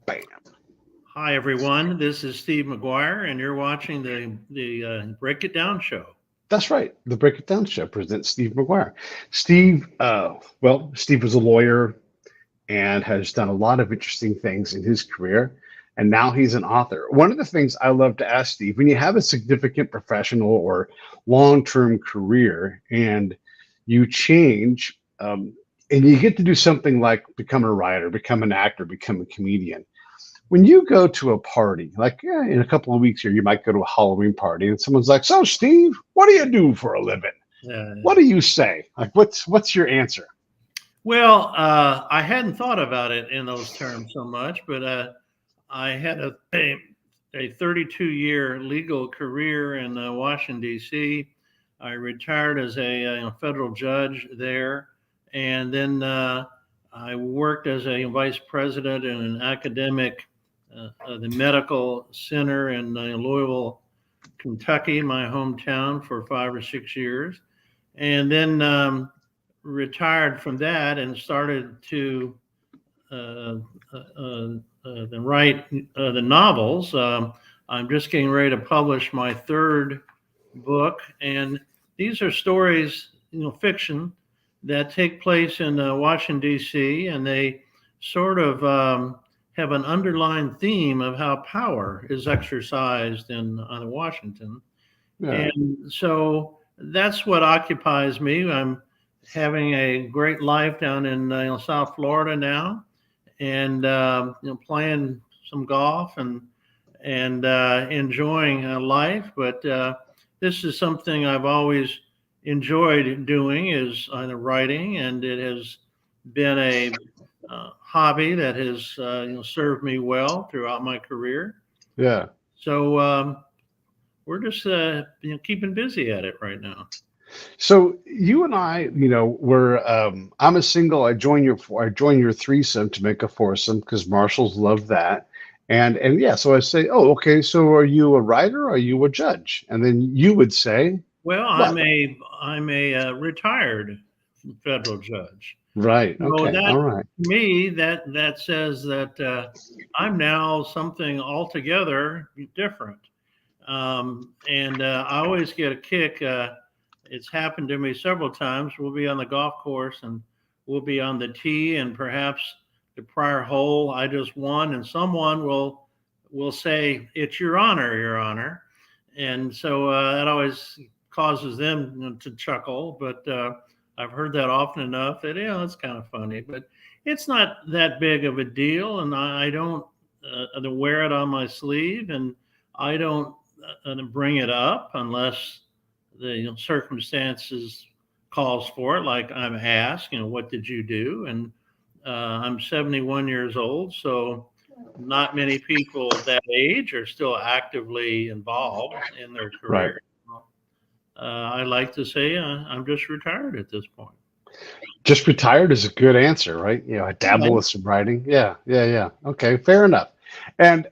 Bam. Hi, everyone. This is Steve McGuire, and you're watching the Break It Down show. That's right. The Break It Down Show presents Steve McGuire. Steve was a lawyer and has done a lot of interesting things in his career. And now he's an author. One of the things I love to ask Steve, when you have a significant professional or long-term career and you change, and you get to do something like become a writer, become an actor, become a comedian. When you go to a party, like in a couple of weeks here, you might go to a Halloween party and someone's like, "So Steve, what do you do for a living?" What do you say? Like, what's your answer? Well, I hadn't thought about it in those terms so much, but I had a 32-year legal career in Washington, D.C. I retired as a federal judge there, and then I worked as a vice president in an academic, the medical center in Louisville, Kentucky, my hometown, for 5 or 6 years, and then retired from that and started to write the novels. I'm just getting ready to publish my third book, and these are stories, fiction that take place in Washington, D.C., and they sort of have an underlying theme of how power is exercised in Washington. Yeah. And so that's what occupies me. I'm having a great life down in South Florida now, and playing some golf and enjoying life. But this is something I've always enjoyed doing, is writing, and it has been a hobby that has served me well throughout my career. Yeah. So we're just keeping busy at it right now. So you and I, we're I'm a single. I join your threesome to make a foursome because marshals love that. And yeah, so I say, oh, okay. So are you a writer? Or are you a judge? And then you would say, well, what? I'm a retired federal judge. Right. So Okay. that, All right. to me, that says that I'm now something altogether different. And I always get a kick. It's happened to me several times. We'll be on the golf course and we'll be on the tee, and perhaps the prior hole I just won, and someone will say, "It's your honor, your honor," and so that always causes them to chuckle. But I've heard that often enough that that's kind of funny. But it's not that big of a deal, and I don't wear it on my sleeve, and I don't bring it up unless the circumstances calls for it, like I'm asked, what did you do? And I'm 71 years old, so not many people that age are still actively involved in their Right. career. I like to say I'm just retired at this point. Just retired is a good answer, right? I dabble Right. with some writing. Yeah. Yeah. Yeah. Okay. Fair enough. And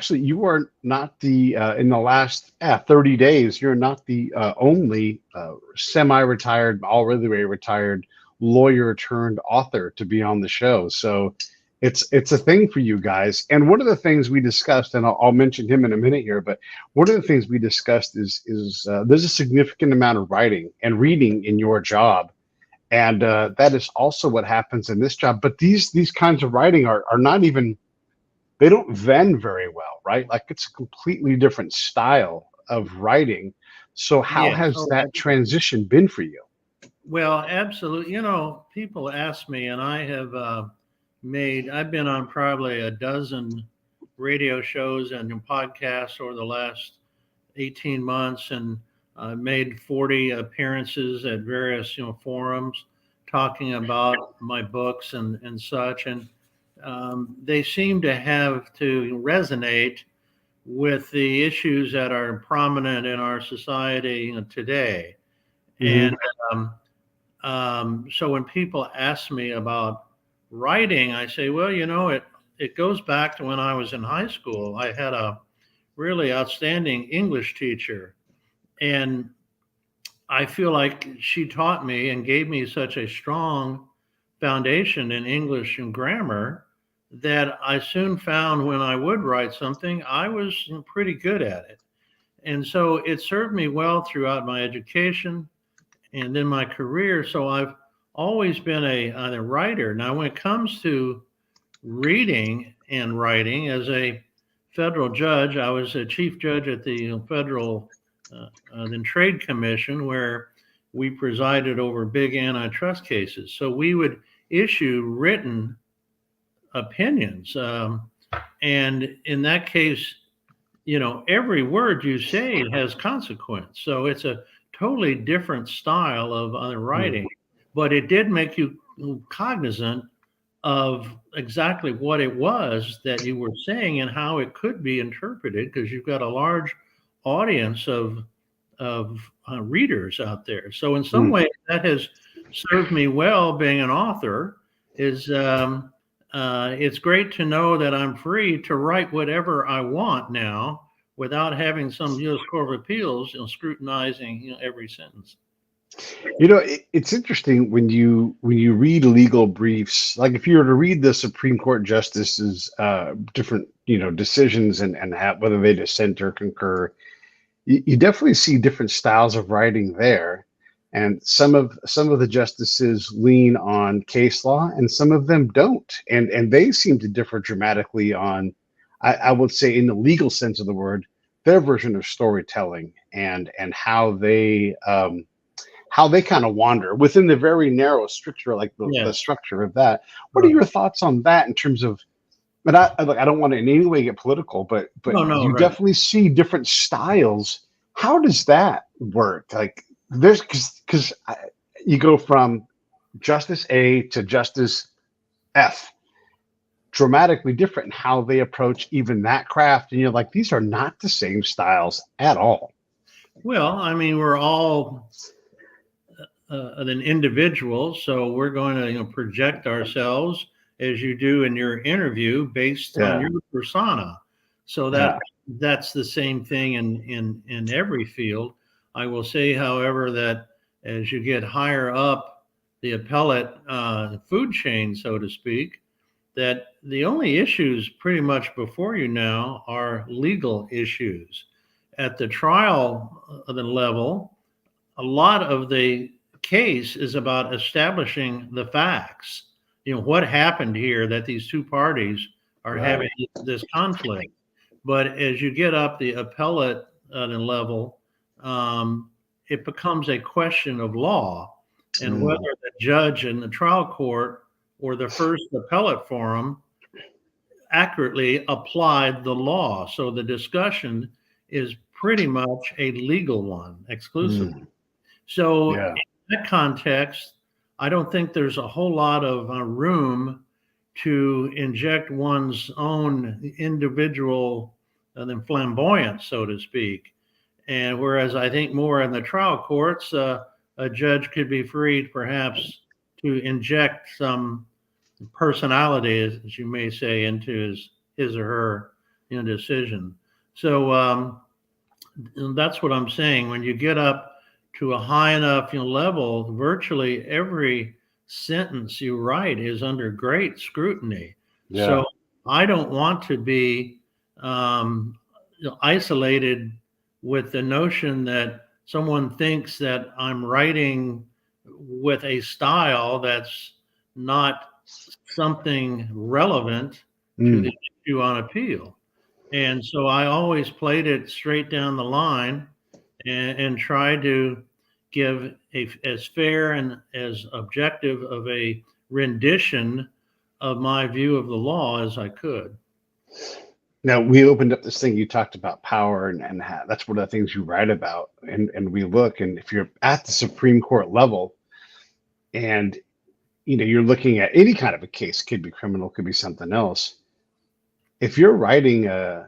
you are not the in the last 30 days, you're not the only semi-retired, already retired lawyer turned author to be on the show. So it's a thing for you guys. And one of the things we discussed, and I'll mention him in a minute here, but one of the things we discussed is there's a significant amount of writing and reading in your job. And that is also what happens in this job. But these kinds of writing are not even, they don't vend very well, right? Like it's a completely different style of writing. So how Yes. has that transition been for you? Well, absolutely. People ask me, and I have I've been on probably a dozen radio shows and podcasts over the last 18 months, and made 40 appearances at various forums talking about my books and such, and they seem to have to resonate with the issues that are prominent in our society today. Mm-hmm. And so when people ask me about writing, I say, well, it goes back to when I was in high school. I had a really outstanding English teacher, and I feel like she taught me and gave me such a strong foundation in English and grammar that I soon found when I would write something, I was pretty good at it. And so it served me well throughout my education and in my career. So I've always been a writer. Now, when it comes to reading and writing, as a federal judge, I was a chief judge at the Federal Trade Commission, where we presided over big antitrust cases. So we would issue written opinions. And in that case, every word you say has consequence. So it's a totally different style of writing, but it did make you cognizant of exactly what it was that you were saying and how it could be interpreted, because you've got a large audience of readers out there. So in some ways, that has served me well being an author. It's great to know that I'm free to write whatever I want now without having some U.S. Court of Appeals scrutinizing every sentence. It's interesting when you read legal briefs, like if you were to read the Supreme Court justices' different decisions and whether they dissent or concur, you definitely see different styles of writing there. And some of the justices lean on case law, and some of them don't. And they seem to differ dramatically on, I would say, in the legal sense of the word, their version of storytelling and how they kind of wander within the very narrow structure, like the structure of that. What are your thoughts on that in terms of? But I don't want to in any way get political, but you definitely see different styles. How does that work? Like, there's because you go from Justice A to Justice F, dramatically different in how they approach even that craft, and you're like, these are not the same styles at all. Well, I mean, we're all an individual, so we're going to project ourselves as you do in your interview based on your persona. So that's the same thing in every field. I will say, however, that as you get higher up the appellate food chain, so to speak, that the only issues pretty much before you now are legal issues. At the trial level, a lot of the case is about establishing the facts. What happened here that these two parties are having this conflict. But as you get up the appellate level, it becomes a question of law, and whether the judge in the trial court or the first appellate forum accurately applied the law. So the discussion is pretty much a legal one exclusively. So in that context, I don't think there's a whole lot of room to inject one's own individual flamboyance, so to speak. And whereas I think more in the trial courts, a judge could be free perhaps to inject some personality, as you may say, into his or her decision. So that's what I'm saying. When you get up to a high enough level, virtually every sentence you write is under great scrutiny. So I don't want to be isolated with the notion that someone thinks that I'm writing with a style that's not something relevant to the issue on appeal. And so I always played it straight down the line and tried to give as fair and as objective of a rendition of my view of the law as I could. Now, we opened up this thing, you talked about power and how, that's one of the things you write about. And we look, and if you're at the Supreme Court level and you're looking at any kind of a case, could be criminal, could be something else. If you're writing a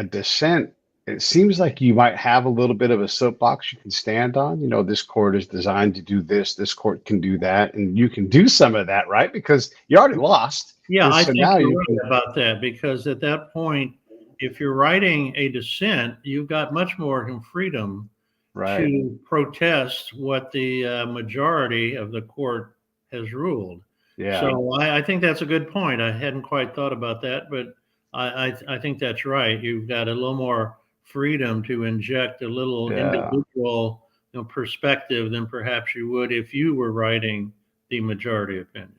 dissent, it seems like you might have a little bit of a soapbox you can stand on. This court is designed to do this court can do that, and you can do some of that, right? Because you already lost. Yeah, I think you're right about that, because at that point, if you're writing a dissent, you've got much more freedom to protest what the majority of the court has ruled. Yeah. So I think that's a good point. I hadn't quite thought about that, but I think that's right. You've got a little more freedom to inject a little Yeah. individual, perspective than perhaps you would if you were writing the majority opinion.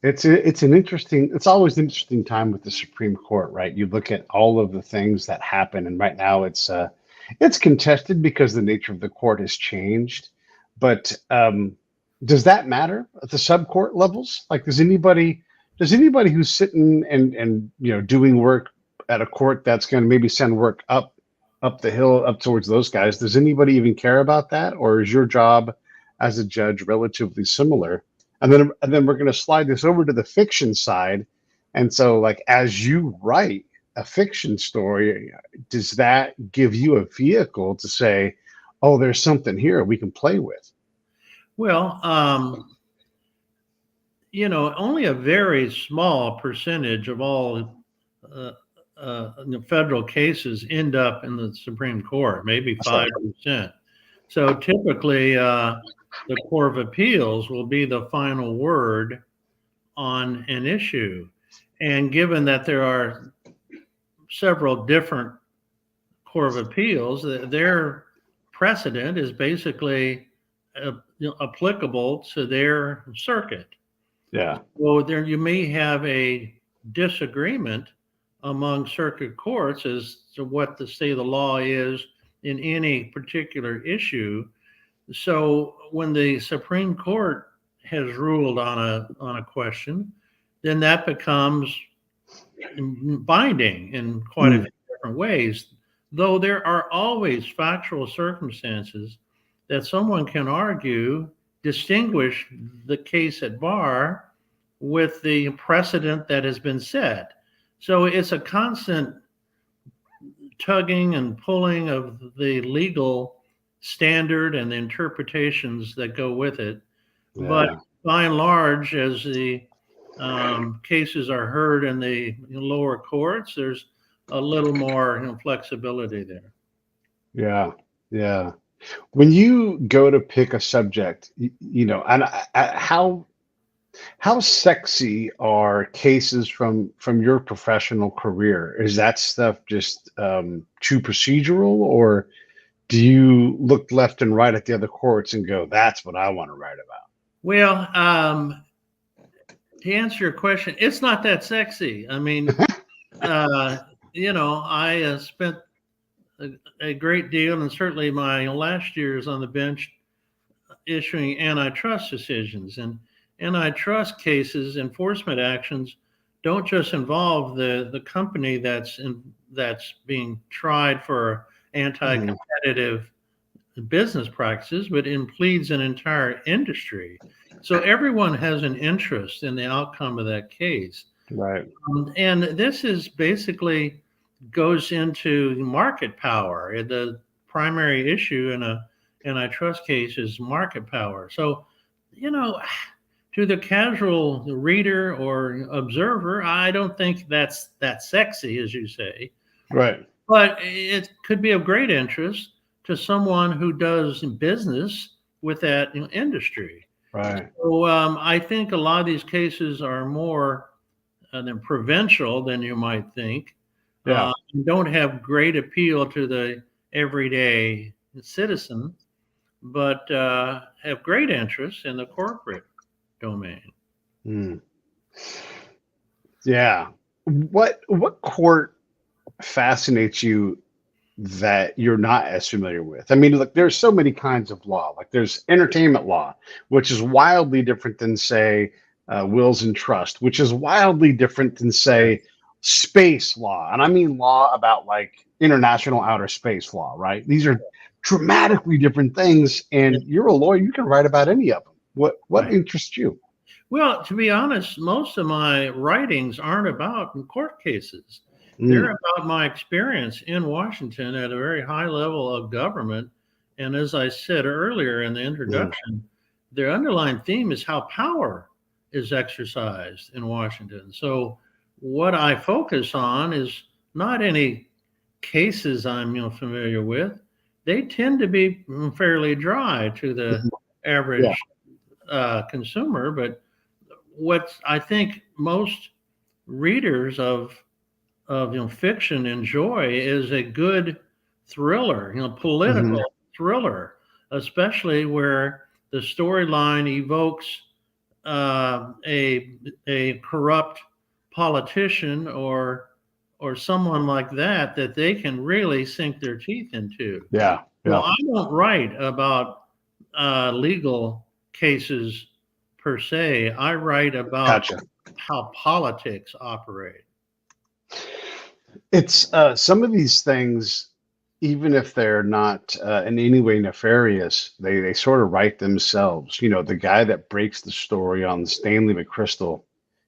It's always an interesting time with the Supreme Court, right? You look at all of the things that happen, and right now it's contested because the nature of the court has changed. But does that matter at the sub-court levels? Like, does anybody who's sitting and doing work at a court that's going to maybe send work up the hill up towards those guys, does anybody even care about that, or is your job as a judge relatively similar? And then we're going to slide this over to the fiction side. And so, like, as you write a fiction story, does that give you a vehicle to say, oh, there's something here we can play with? Well, only a very small percentage of all federal cases end up in the Supreme Court, maybe That's right. 5%. So typically, the Court of Appeals will be the final word on an issue. And given that there are several different Court of Appeals, their precedent is basically applicable to their circuit. Yeah. So there you may have a disagreement among circuit courts as to what the state of the law is in any particular issue. So when the Supreme Court has ruled on a question, then that becomes binding in quite a few different ways. Though there are always factual circumstances that someone can argue distinguish the case at bar with the precedent that has been set. So it's a constant tugging and pulling of the legal standard and the interpretations that go with it. Yeah. But by and large, as the cases are heard in the lower courts, there's a little more flexibility there. Yeah. Yeah. When you go to pick a subject, and how sexy are cases from your professional career? Is that stuff just too procedural, or do you look left and right at the other courts and go, that's what I want to write about? Well, to answer your question, it's not that sexy. I mean, I spent a great deal, and certainly my last years on the bench issuing antitrust decisions. And antitrust cases, enforcement actions, don't just involve the company that's being tried for anti-competitive business practices, but impledes an entire industry. So everyone has an interest in the outcome of that case. Right. And this is basically goes into market power. The primary issue in an antitrust case is market power. So, to the casual reader or observer, I don't think that's that sexy, as you say. Right. But it could be of great interest to someone who does business with that industry. Right. So I think a lot of these cases are more than provincial than you might think. Yeah. Don't have great appeal to the everyday citizen, but have great interest in the corporate domain. Yeah. What court fascinates you that you're not as familiar with? I mean, look, there's so many kinds of law. Like, there's entertainment law, which is wildly different than, say, wills and trust, which is wildly different than, say, space law. And I mean law about, like, international outer space law, right? These are dramatically different things, and you're a lawyer. You can write about any of them. What interests you? Well, to be honest, most of my writings aren't about court cases. They're about my experience in Washington at a very high level of government. And as I said earlier in the introduction, their underlying theme is how power is exercised in Washington. So what I focus on is not any cases I'm familiar with. They tend to be fairly dry to the average consumer, but what I think most readers of fiction enjoy is a good thriller, Hmm. political thriller, especially where the storyline evokes a corrupt politician or someone like that they can really sink their teeth into. Yeah. Well, Yeah. I don't write about legal cases per se. I write about Gotcha. how politics operate. It's some of these things, even if they're not in any way nefarious, they sort of write themselves. You know, the guy that breaks the story on Stanley McChrystal,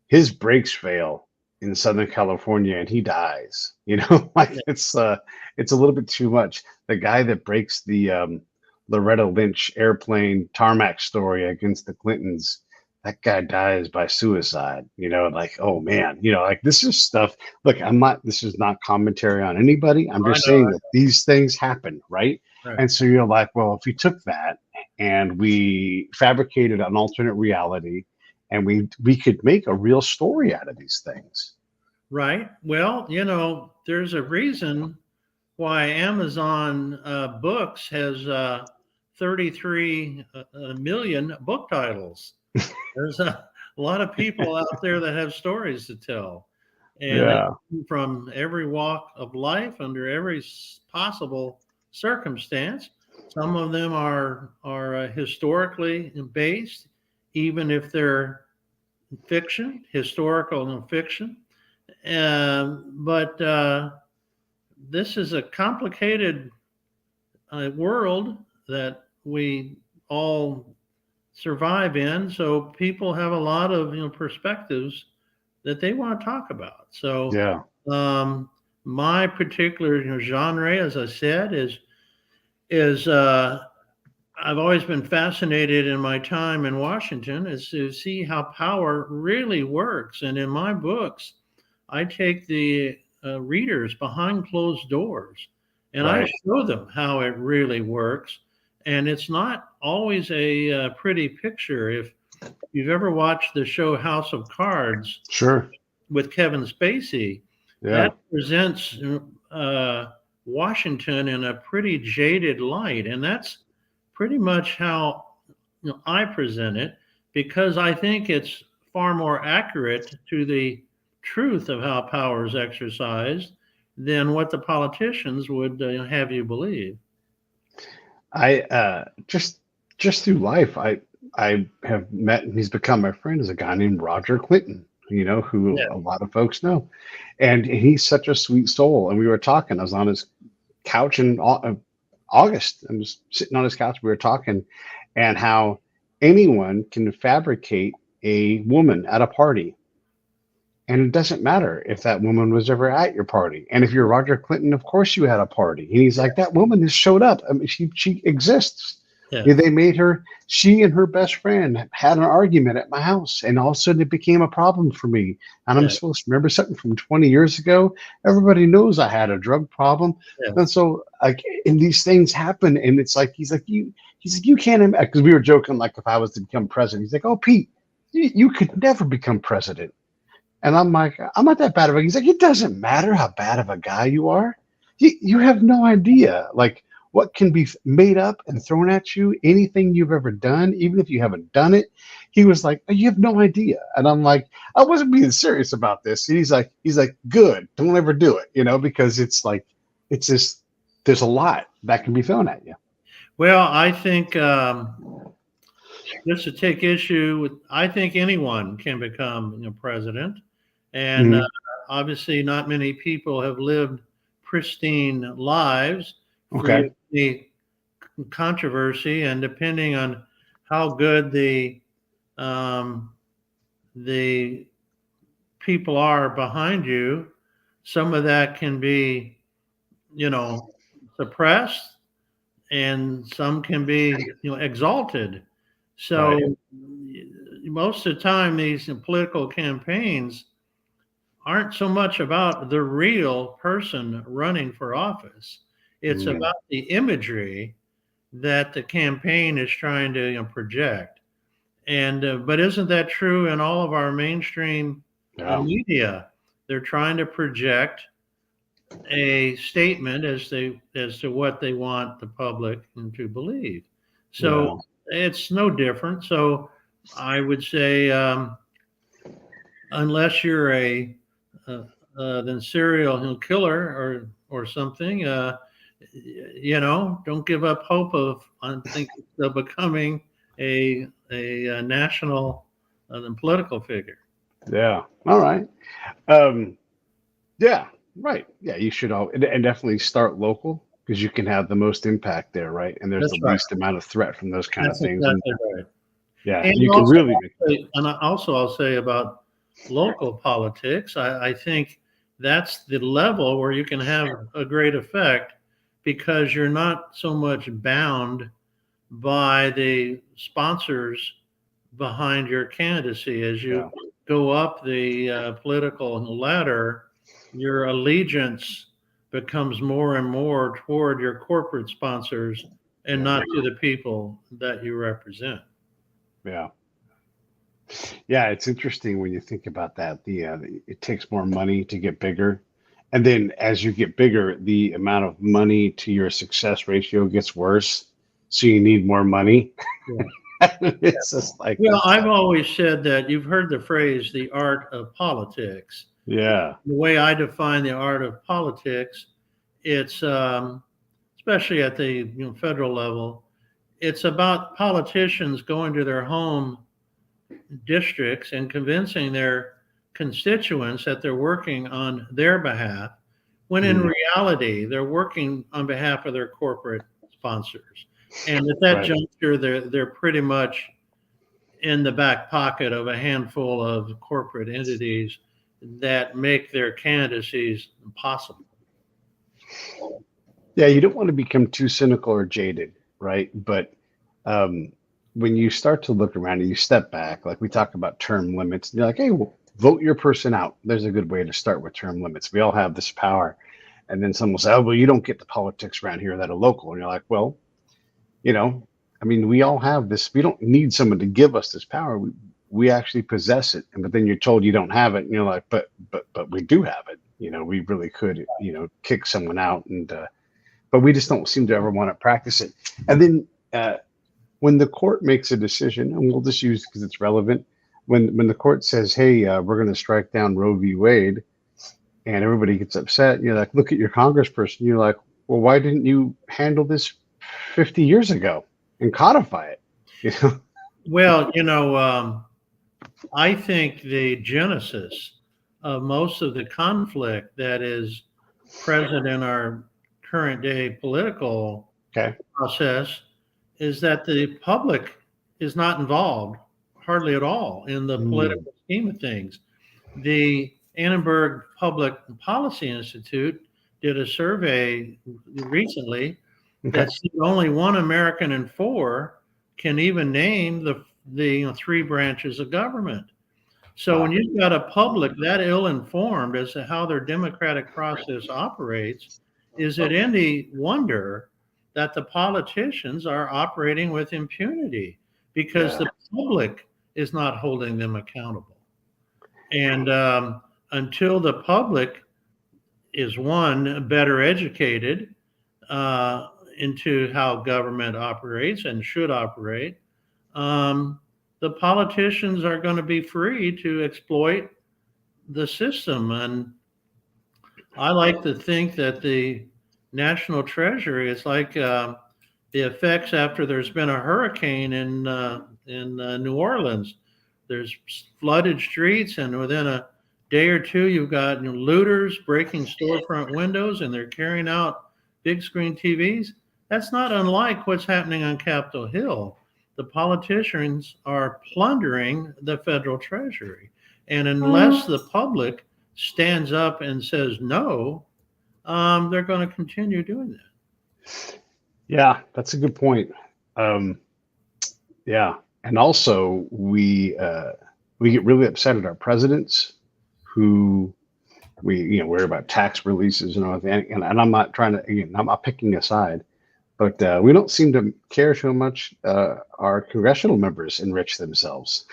his brakes fail in Southern California and he dies. You know, like Yeah. it's a little bit too much. The guy that breaks the Loretta Lynch airplane tarmac story against the Clintons, that guy dies by suicide. You know, like, oh man, you know, like this is stuff. Look, I'm not, this is not commentary on anybody. I'm I just know. saying that these things happen, right? Right. And so you're like, well, if we took that and we fabricated an alternate reality and we could make a real story out of these things. Right. Well, there's a reason why Amazon Books has 33 million book titles. There's a lot of people out there that have stories to tell, and they Yeah. come from every walk of life, under every possible circumstance. Some of them are historically based, even if they're fiction, historical and fiction. But this is a complicated world that we all survive in. So people have a lot of perspectives that they want to talk about. So Yeah. my particular genre, as I said, is I've always been fascinated in my time in Washington is to see how power really works. And in my books, I take the readers behind closed doors and I Right. show them how it really works. And it's not always a pretty picture. If you've ever watched the show House of Cards Sure. with Kevin Spacey, Yeah. that presents Washington in a pretty jaded light. And that's pretty much how I present it, because I think it's far more accurate to the truth of how power is exercised than what the politicians would have you believe. I just through life, I have met and he's become my friend is a guy named Roger Clinton, you know, who Yeah, a lot of folks know. And he's such a sweet soul. And we were talking, I was on his couch in August. I'm just sitting on his couch. We were talking and how anyone can fabricate a woman at a party. And it doesn't matter if that woman was ever at your party. And if you're Roger Clinton, of course you had a party. And he's like, that woman has showed up. I mean, she exists. yeah, Yeah, they made her, she and her best friend had an argument at my house. And all of a sudden it became a problem for me. And I'm yeah, supposed to remember something from 20 years ago. Everybody knows I had a drug problem. yeah, And so like, and these things happen. And it's like, he's like, you can't, because we were joking, like if I was to become president, he's like, oh, Pete, you could never become president. And I'm like, I'm not that bad of a. He's like, it doesn't matter how bad of a guy you are. You have no idea, like what can be made up and thrown at you. Anything you've ever done, even if you haven't done it. He was like, you have no idea. And I'm like, I wasn't being serious about this. And he's like, good. Don't ever do it, you know, because it's like, it's just there's a lot that can be thrown at you. Well, I think just to take issue with, I think anyone can become president, and Mhm. obviously not many people have lived pristine lives free Okay. of any controversy, and depending on how good um, the people are behind you, some of that can be, suppressed, and some can be, exalted. So Right. most of the time, these political campaigns aren't so much about the real person running for office. It's Mm. about the imagery that the campaign is trying to project. And but isn't that true in all of our mainstream media? They're trying to project a statement as to what they want the public to believe. So it's no different. So I would say, unless you're a then serial killer or something, don't give up hope of becoming a national political figure. Yeah. All right. Yeah. Right. Yeah. You should all and definitely start local because you can have the most impact there, right? And there's the least amount of threat from those kind of things. Exactly right. Yeah. And you can really I'll say about local politics, I think that's the level where you can have a great effect because you're not so much bound by the sponsors behind your candidacy. As you go up the political ladder, your allegiance becomes more and more toward your corporate sponsors and not to the people that you represent. Yeah. Yeah, it's interesting when you think about that. It takes more money to get bigger. And then as you get bigger, the amount of money to your success ratio gets worse. So you need more money. Yeah. It's just like, I've always said that you've heard the phrase, the art of politics. Yeah. The way I define the art of politics, it's especially at the federal level, it's about politicians going to their home districts and convincing their constituents that they're working on their behalf, when in reality they're working on behalf of their corporate sponsors. And at that juncture, they're pretty much in the back pocket of a handful of corporate entities that make their candidacies impossible. Yeah, you don't want to become too cynical or jaded, right? But when you start to look around and you step back, like we talk about term limits, and you're like, hey, well, vote your person out. There's a good way to start with term limits. We all have this power. And then someone will say, oh, well, you don't get the politics around here that are local. And you're like, well, I mean, we all have this. We don't need someone to give us this power. We actually possess it. But then you're told you don't have it. And you're like, but we do have it. We really could, kick someone out. And but we just don't seem to ever want to practice it. And then when the court makes a decision, and we'll just use it because it's relevant, when the court says, hey, we're going to strike down Roe v. Wade, and everybody gets upset, and you're like, look at your congressperson. You're like, well, why didn't you handle this 50 years ago and codify it? Well, I think the genesis of most of the conflict that is present in our current day political process is that the public is not involved hardly at all in the political scheme of things. The Annenberg Public Policy Institute did a survey recently that said only 1 American in 4 can even name the 3 branches of government. So when you've got a public that ill-informed as to how their democratic process operates, is it any wonder that the politicians are operating with impunity? Because the public is not holding them accountable. And until the public is, one, better educated into how government operates and should operate, the politicians are going to be free to exploit the system. And I like to think that the National Treasury is like the effects after there's been a hurricane in New Orleans. There's flooded streets, and within a day or two, you've got looters breaking storefront windows, and they're carrying out big screen TVs. That's not unlike what's happening on Capitol Hill. The politicians are plundering the federal treasury. And unless the public stands up and says no, they're going to continue doing that. Yeah, that's a good point. Yeah. And also we get really upset at our presidents who we worry about tax releases and all that. And I'm not trying to, again, I'm not picking a side, But we don't seem to care so much. Our congressional members enrich themselves.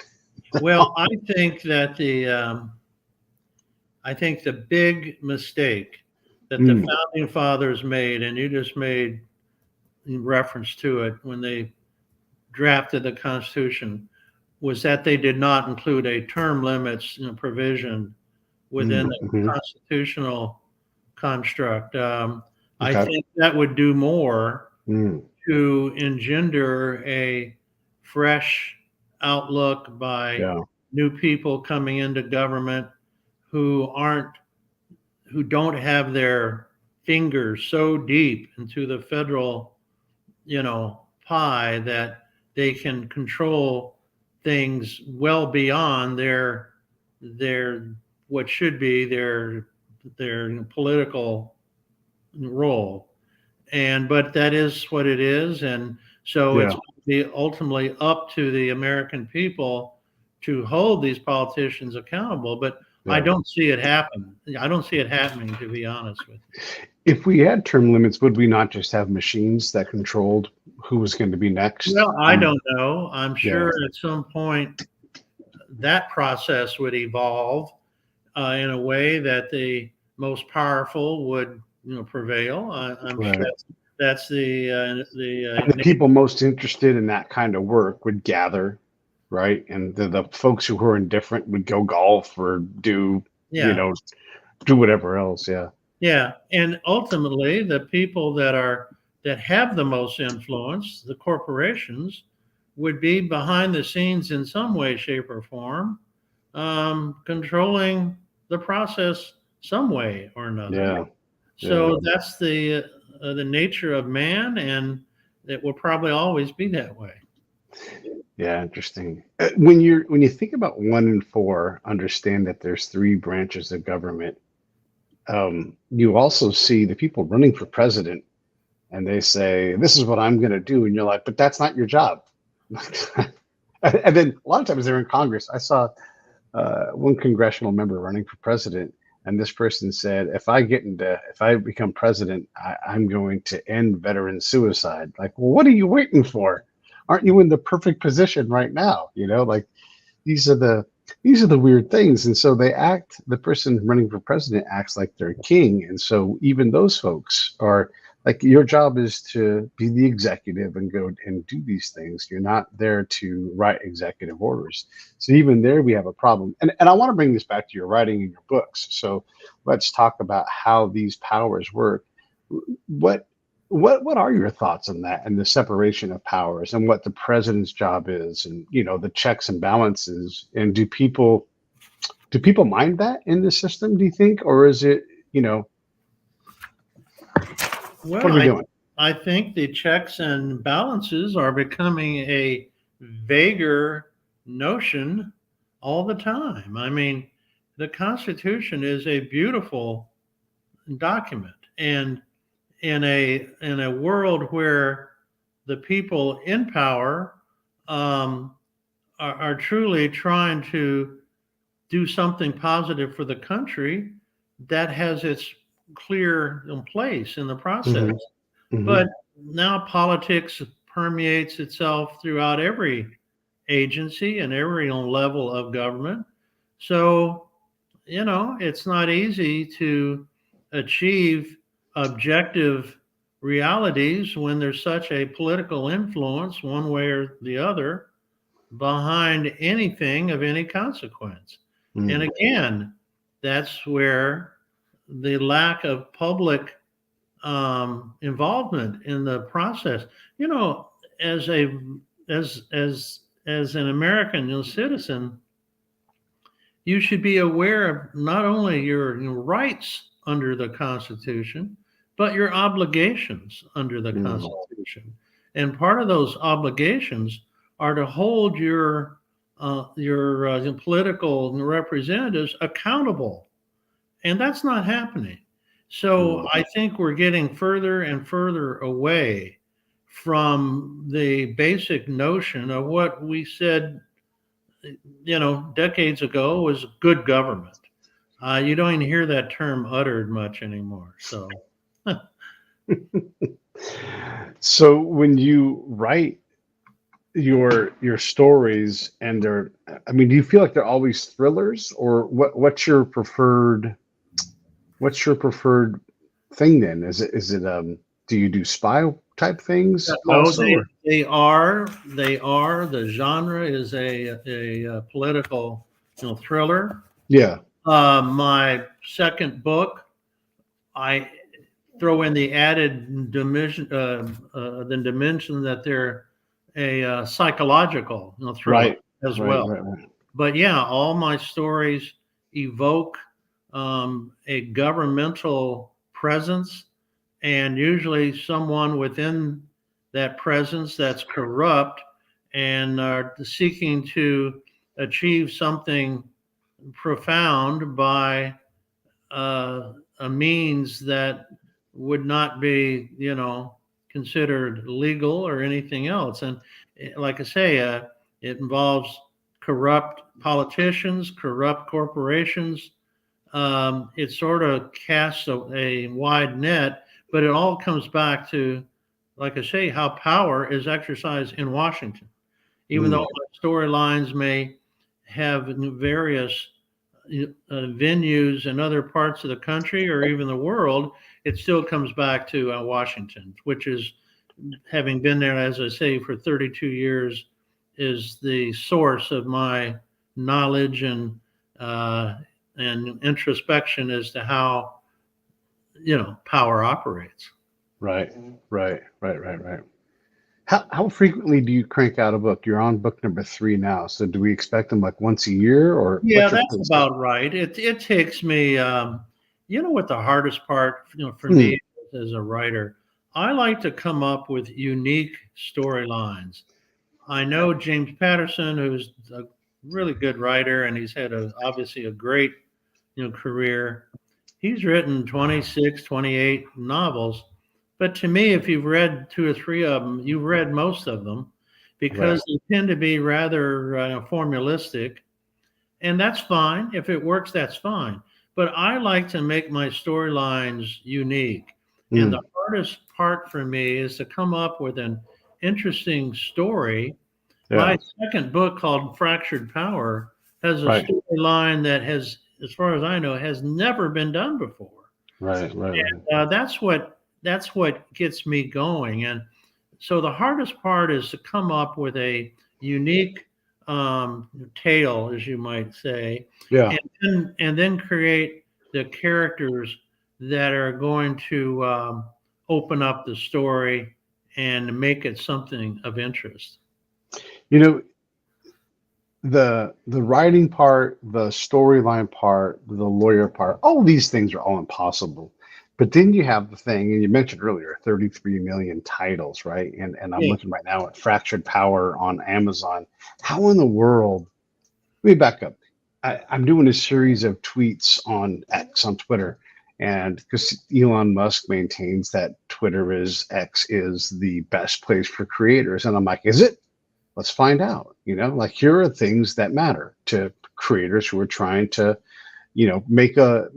Well, I think the big mistake that the founding fathers made, and you just made reference to it when they drafted the Constitution, was that they did not include a term limits provision within the constitutional construct. I think that would do more to engender a fresh outlook by new people coming into government who don't have their fingers so deep into the federal, pie that they can control things well beyond their what should be their political role. But that is what it is, and so it's ultimately up to the American people to hold these politicians accountable. But I don't see it happen. I don't see it happening, to be honest with you. If we had term limits, would we not just have machines that controlled who was going to be next? Well, I don't know. I'm sure at some point that process would evolve in a way that the most powerful would, prevail. I'm sure that's the people most interested in that kind of work would gather, right? And the folks who were indifferent would go golf or do whatever else. Yeah, and ultimately, the people that have the most influence, the corporations, would be behind the scenes in some way, shape, or form, controlling the process some way or another. So that's the nature of man, and it will probably always be that way. Yeah, interesting. When you think about 1 in 4, understand that there's 3 branches of government. You also see the people running for president, and they say, "This is what I'm going to do," and you're like, "But that's not your job." And then a lot of times they're in Congress. I saw one congressional member running for president, and this person said, if I become president, I'm going to end veteran suicide. Like, well, what are you waiting for? Aren't you in the perfect position right now? Like these are the weird things. And so the person running for president acts like they're king. And so even those folks are like, your job is to be the executive and go and do these things. You're not there to write executive orders. So even there we have a problem. And I want to bring this back to your writing in your books. So let's talk about how these powers work. What are your thoughts on that and the separation of powers and what the president's job is, and the checks and balances? And do people mind that in the system, do you think, or is it what are we doing? I think the checks and balances are becoming a vaguer notion all the time. I mean, the Constitution is a beautiful document, and in a world where the people in power are truly trying to do something positive for the country, that has its clear place in the process. But now politics permeates itself throughout every agency and every level of government. So, it's not easy to achieve objective realities when there's such a political influence one way or the other behind anything of any consequence. And again, that's where the lack of public involvement in the process, as an American citizen, you should be aware of not only your rights under the Constitution, but your obligations under the Constitution. And part of those obligations are to hold your political representatives accountable. And that's not happening. So I think we're getting further and further away from the basic notion of what we said, decades ago was good government. You don't even hear that term uttered much anymore. So So when you write your stories and they're, I mean, do you feel like they're always thrillers, or what's your preferred thing then? Is it do you do spy type things No, also, or? they are. The genre is a political, thriller. Yeah, My second book, I throw in the added dimension, that they're a psychological, thriller right, as right, well. right, right. But yeah, all my stories evoke a governmental presence, and usually someone within that presence that's corrupt and are seeking to achieve something profound by a means that would not be, considered legal or anything else. And like I say, it involves corrupt politicians, corrupt corporations. It sort of casts a wide net, but it all comes back to, like I say, how power is exercised in Washington. Even though Mm, my storylines may have various venues in other parts of the country or even the world, it still comes back to Washington, which is, having been there, as I say, for 32 years, is the source of my knowledge and introspection as to how power operates. right, right, right, right, right. How frequently do you crank out a book? You're on book number 3 now, so do we expect them like once a year, or Yeah, what's your that's pace? about right. It takes me, what the hardest part, for Hmm, me as a writer, I like to come up with unique storylines. I know James Patterson, who's a really good writer, and he's had obviously a great, career. He's written 26, 28 novels. But to me, if you've read two or three of them, you've read most of them, right. because they tend to be rather formalistic, and that's fine. If it works, that's fine. But I like to make my storylines unique. And the Hmm, hardest part for me is to come up with an interesting story. My yeah, second book, called Fractured Power, has a right, storyline that has, as far as I know, has never been done before. right, right, right. That's what gets me going. And so the hardest part is to come up with a unique tale, as you might say, Yeah. and then create the characters that are going to open up the story and make it something of interest. You know, the writing part, the storyline part, the lawyer part, all these things are all impossible. But then you have the thing, and you mentioned earlier, 33 million titles, right? And I'm Yeah. looking right now at Fractured Power on Amazon. How in the world? Let me back up. I'm doing a series of tweets on X, on Twitter, and because Elon Musk maintains that X is the best place for creators, and I'm like, is it? Let's find out. Like, here are things that matter to creators who are trying to, make a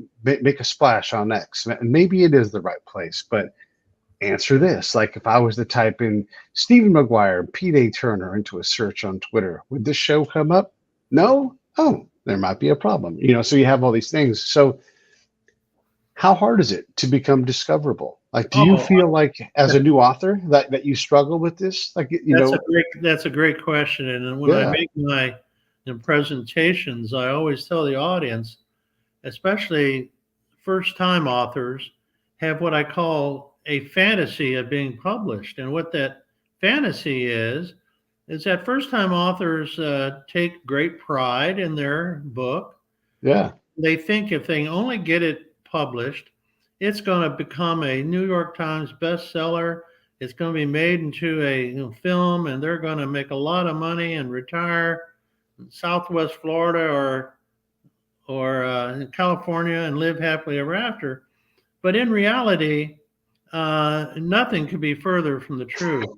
splash on X. And maybe it is the right place, but answer this. Like, if I was to type in Stephen McGuire, Pete A. Turner into a search on Twitter, would this show come up? No? Oh, there might be a problem. So you have all these things. So how hard is it to become discoverable? Like, do you Oh, feel like as a new author that you struggle with this? Like, that's a great question. And when I yeah, make my presentations, I always tell the audience, especially first time authors, have what I call a fantasy of being published. And what that fantasy is that first time authors take great pride in their book. yeah, They think if they only get it published, it's going to become a New York Times bestseller. It's going to be made into a film, and they're going to make a lot of money and retire in Southwest Florida or in California and live happily ever after. But in reality, nothing could be further from the truth.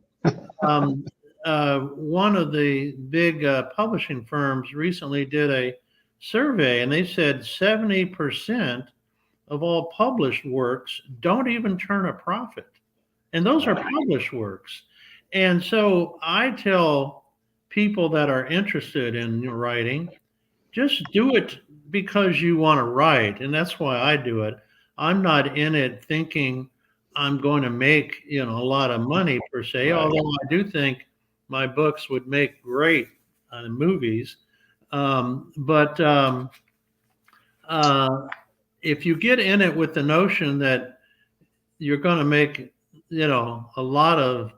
Um, One of the big publishing firms recently did a survey, and they said 70% of all published works don't even turn a profit. and those are published works. And so I tell people that are interested in writing, just do it because you want to write. And that's why I do it. I'm not in it thinking I'm going to make, a lot of money per se, Right. although I do think my books would make great movies. But if you get in it with the notion that you're going to make, a lot of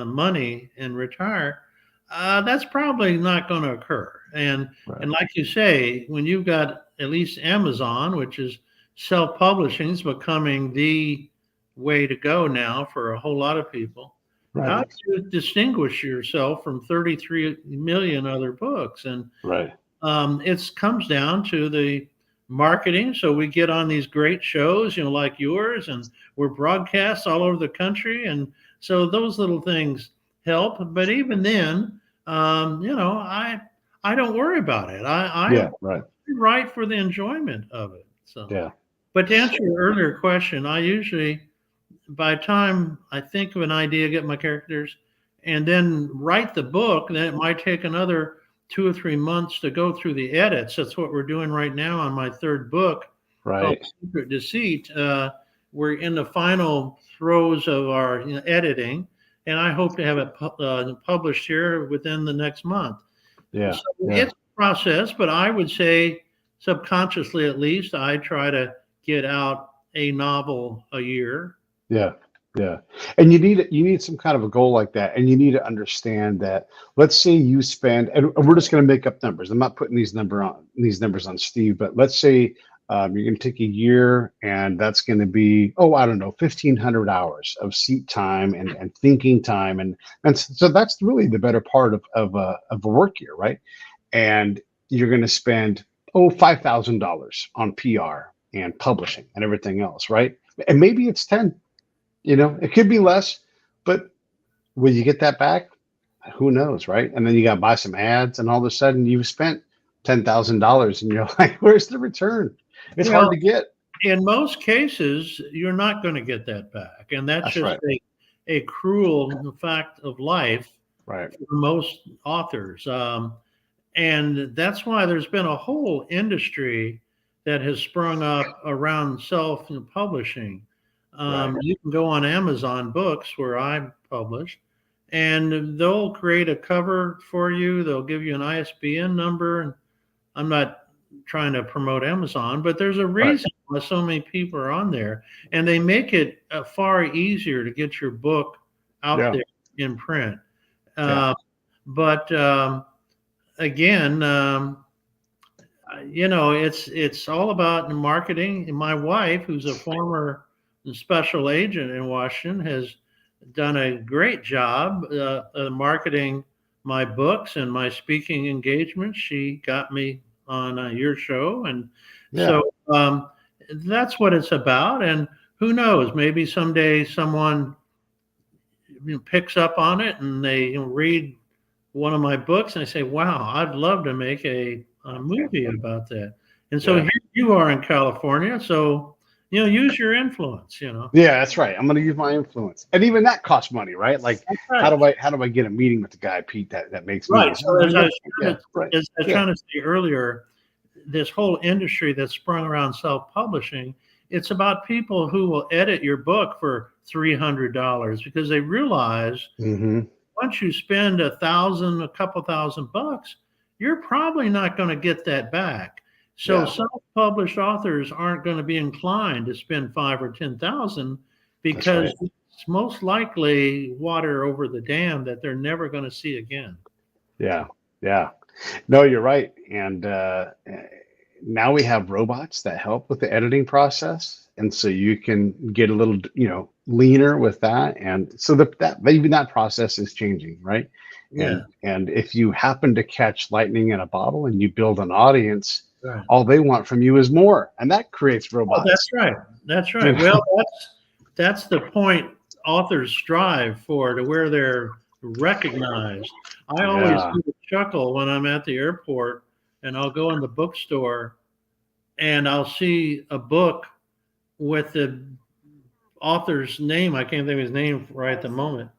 money and retire, that's probably not going to occur. And like you say, when you've got at least Amazon, which is self-publishing, is becoming the way to go now for a whole lot of people. Right. How do you distinguish yourself from 33 million other books? And it comes down to the marketing. So we get on these great shows, like yours, and we're broadcast all over the country. And so those little things help. But even then, I don't worry about it. I write for the enjoyment of it. So, but to answer your earlier question, I usually, by the time I think of an idea, get my characters, and then write the book, then it might take another 2 or 3 months to go through the edits. That's what we're doing right now on my third book, called Secret Deceit. We're in the final throes of our editing, and I hope to have it published here within the next month. So it's a process, but I would say subconsciously, at least, I try to get out a novel a year. And you need some kind of a goal like that, and you need to understand that. Let's say you spend, and we're just going to make up numbers. I'm not putting these numbers on Steve, but let's say you're going to take a year, and that's going to be, I don't know, 1,500 hours of seat time and thinking time, and so that's really the better part of a work year, right? And you're going to spend $5,000 on PR and publishing and everything else, right? And maybe it's 10. It could be less, but will you get that back? Who knows, right? And then you got to buy some ads, and all of a sudden you've spent $10,000, and you're like, "Where's the return?" It's hard to get. In most cases, you're not going to get that back, and that's just a cruel fact of life for most authors. And that's why there's been a whole industry that has sprung up around self-publishing. You can go on Amazon Books, where I'm published, and they'll create a cover for you. They'll give you an ISBN number. And I'm not trying to promote Amazon, but there's a reason why so many people are on there, and they make it far easier to get your book out there in print. But again, it's all about marketing. And my wife, who's a former special agent in Washington, has done a great job marketing my books and my speaking engagements. She got me on your show, and so that's what it's about. And who knows, maybe someday someone picks up on it and they read one of my books and they say, "Wow, I'd love to make a movie about that." And so here you are in California, so use your influence. Yeah, that's right. I'm going to use my influence, and even that costs money, right? Like, how do I get a meeting with the guy, Pete, that makes movies? So as I was trying to say earlier, this whole industry that's sprung around self-publishing, it's about people who will edit your book for $300 because they realize once you spend a couple thousand bucks, you're probably not going to get that back. So self-published authors aren't going to be inclined to spend $5,000 or $10,000 because it's most likely water over the dam that they're never going to see again. No, you're right. And now we have robots that help with the editing process, and so you can get a little, leaner with that. And so maybe that process is changing, right? And if you happen to catch lightning in a bottle and you build an audience. All they want from you is more, and that creates robots. That's right. Well, that's the point authors strive for, to where they're recognized. I always chuckle when I'm at the airport, and I'll go in the bookstore, and I'll see a book with the author's name. I can't think of his name right at the moment.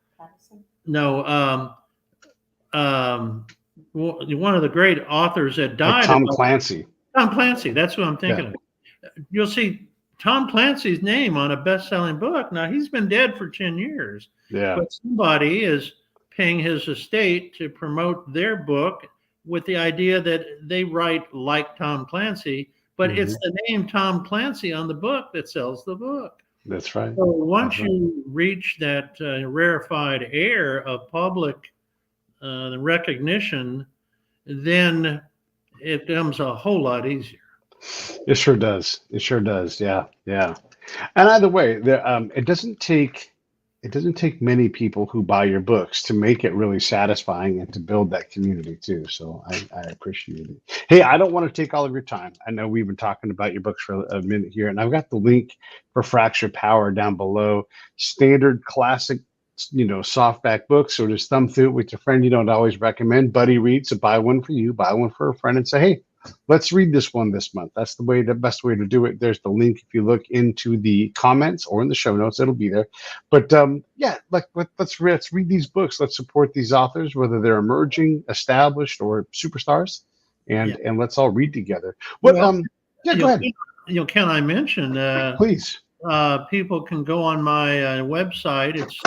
No, one of the great authors that Like died. Tom Clancy. Tom Clancy. That's what I'm thinking of. You'll see Tom Clancy's name on a best-selling book. Now, he's been dead for 10 years. Yeah. But somebody is paying his estate to promote their book with the idea that they write like Tom Clancy, but it's the name Tom Clancy on the book that sells the book. That's right. So once you reach that rarefied air of public recognition, then it becomes a whole lot easier. It sure does. It sure does. Yeah, yeah. And either way, it doesn't take many people who buy your books to make it really satisfying and to build that community too. So I appreciate it. Hey, I don't want to take all of your time. I know we've been talking about your books for a minute here, and I've got the link for Fractured Power down below. Standard classic, softback books. So just thumb through it with your friend. You don't always recommend buddy read. So buy one for you, buy one for a friend, and say, hey, let's read this one this month. That's the best way to do it. There's the link. If you look into the comments or in the show notes, it'll be there. But let's read these books. Let's support these authors, whether they're emerging, established, or superstars, and let's all read together. Go ahead. Can I mention? Please. People can go on my website. It's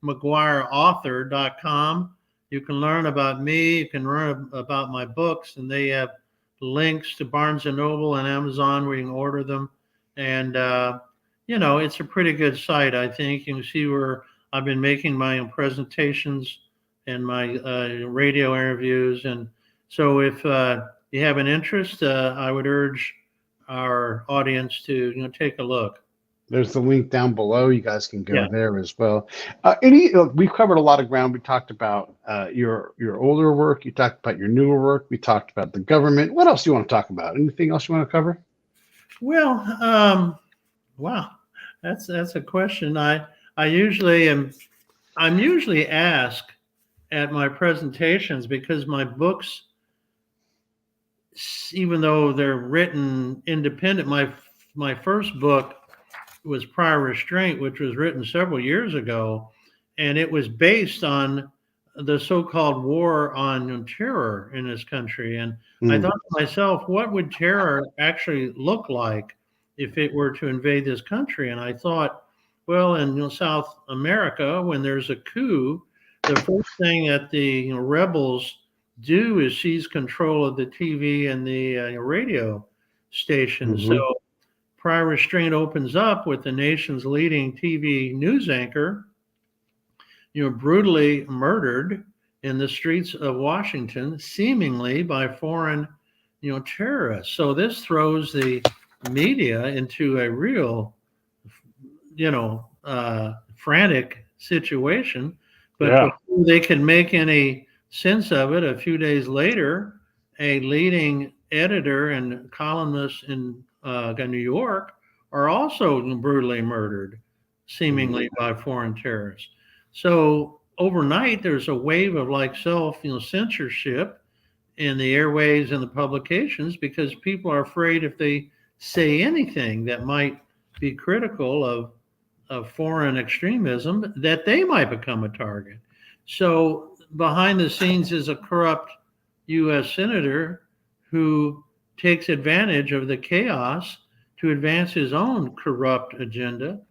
StephenMcGuireAuthor.com. You can learn about me. You can learn about my books, and they have links to Barnes & Noble and Amazon where you can order them. And, it's a pretty good site, I think. You can see where I've been making my own presentations and my radio interviews. And so if you have an interest, I would urge our audience to take a look. There's the link down below. You guys can go there as well. We've covered a lot of ground. We talked about your older work. You talked about your newer work. We talked about the government. What else do you want to talk about? Anything else you want to cover? Well, wow, that's a question. I'm usually asked at my presentations because my books, even though they're written independent, my first book was Prior Restraint, which was written several years ago, and it was based on the so-called war on terror in this country. And I thought to myself, what would terror actually look like if it were to invade this country? And I thought, well, in South America, when there's a coup, the first thing that the rebels do is seize control of the TV and the radio station. So Prior Restraint opens up with the nation's leading TV news anchor, brutally murdered in the streets of Washington, seemingly by foreign, terrorists. So this throws the media into a real, frantic situation. But before they can make any sense of it, a few days later, a leading editor and columnist in New York are also brutally murdered, seemingly by foreign terrorists. So overnight, there's a wave of censorship in the airways and the publications because people are afraid if they say anything that might be critical of foreign extremism, that they might become a target. So behind the scenes is a corrupt U.S. senator who takes advantage of the chaos to advance his own corrupt agenda.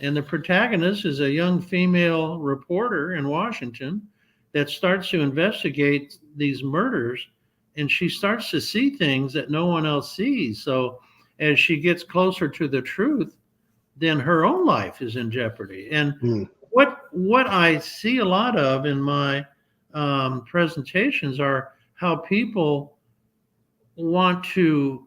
And the protagonist is a young female reporter in Washington that starts to investigate these murders, and she starts to see things that no one else sees. So as she gets closer to the truth, then her own life is in jeopardy. And what I see a lot of in my presentations are how people want to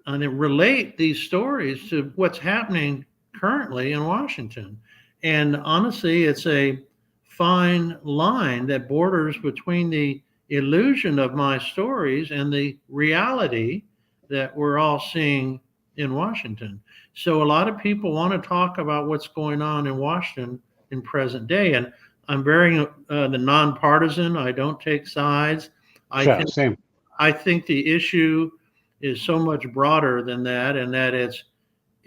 relate these stories to what's happening currently in Washington. And honestly, it's a fine line that borders between the illusion of my stories and the reality that we're all seeing in Washington. So a lot of people want to talk about what's going on in Washington in present day. And I'm very the nonpartisan. I don't take sides. I think the issue is so much broader than that, and that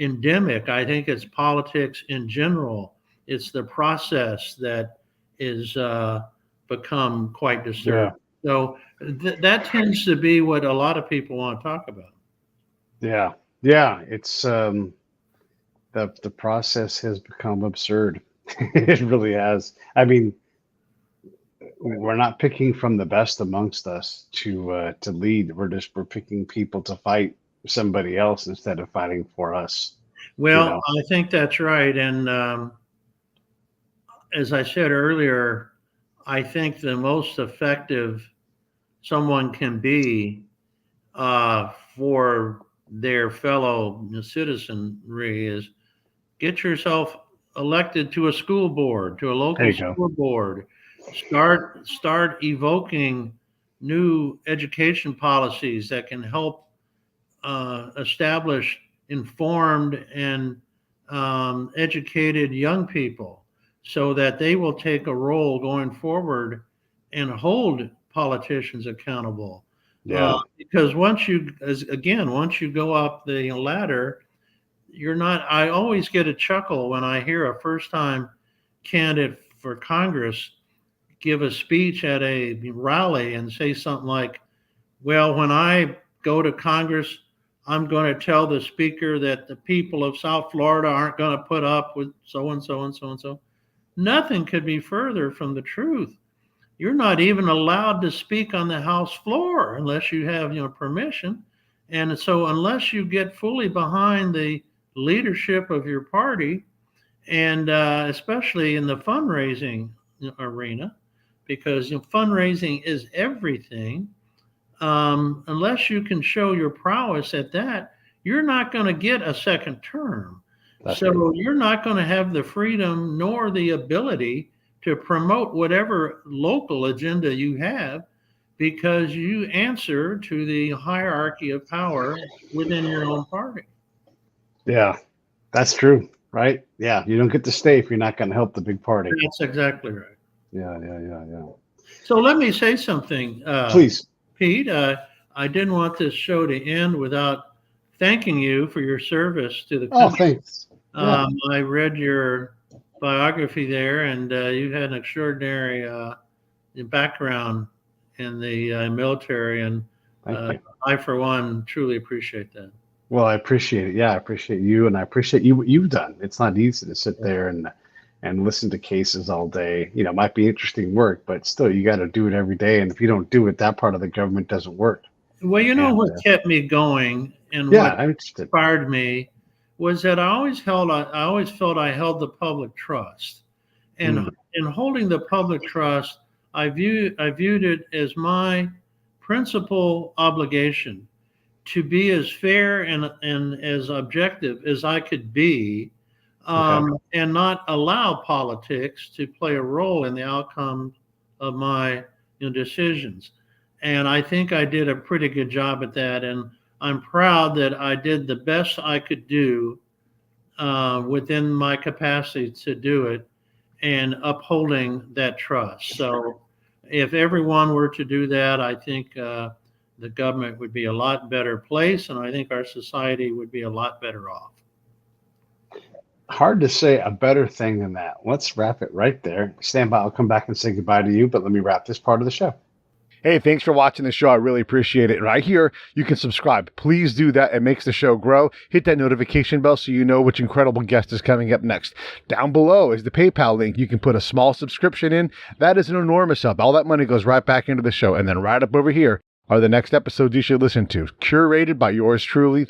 endemic. I think it's politics in general. It's the process that is become quite disturbing. So that tends to be what a lot of people want to talk about. Yeah. Yeah. It's the process has become absurd. It really has. I mean, we're not picking from the best amongst us to lead. We're picking people to fight somebody else instead of fighting for us. Well, I think that's right. And as I said earlier, I think the most effective someone can be for their fellow citizenry is get yourself elected to a school board, to a local school board. Start evoking new education policies that can help establish informed and educated young people, so that they will take a role going forward and hold politicians accountable. Because once you go up the ladder, you're not. I always get a chuckle when I hear a first-time candidate for Congress give a speech at a rally and say something like, well, when I go to Congress, I'm going to tell the speaker that the people of South Florida aren't going to put up with so and so and so and so. Nothing could be further from the truth. You're not even allowed to speak on the House floor unless you have permission. And so unless you get fully behind the leadership of your party, and especially in the fundraising arena, because fundraising is everything, unless you can show your prowess at that, you're not going to get a second term. So you're not going to have the freedom nor the ability to promote whatever local agenda you have, because you answer to the hierarchy of power within your own party. Yeah, that's true, right? Yeah, you don't get to stay if you're not going to help the big party. That's exactly right. Yeah. So let me say something. Please. Pete, I didn't want this show to end without thanking you for your service to the country. Oh, thanks. Yeah. I read your biography there, and you had an extraordinary background in the military, and I, for one, truly appreciate that. Well, I appreciate it. Yeah, I appreciate you, and I appreciate what you've done. It's not easy to sit there and listen to cases all day. It might be interesting work, but still, you got to do it every day. And if you don't do it, that part of the government doesn't work. Well, what kept me going and what inspired me was that I always felt I held the public trust, and in holding the public trust, I viewed it as my principal obligation to be as fair and as objective as I could be, and not allow politics to play a role in the outcome of my decisions. And I think I did a pretty good job at that. And I'm proud that I did the best I could do within my capacity to do it, and upholding that trust. So if everyone were to do that, I think the government would be a lot better place, and I think our society would be a lot better off. Hard to say a better thing than that. Let's wrap it right there. Stand by. I'll come back and say goodbye to you, but let me wrap this part of the show. Hey, thanks for watching the show. I really appreciate it. Right here, you can subscribe. Please do that. It makes the show grow. Hit that notification bell so you know which incredible guest is coming up next. Down below is the PayPal link. You can put a small subscription in. That is an enormous help. All that money goes right back into the show. And then right up over here are the next episodes you should listen to, curated by yours truly.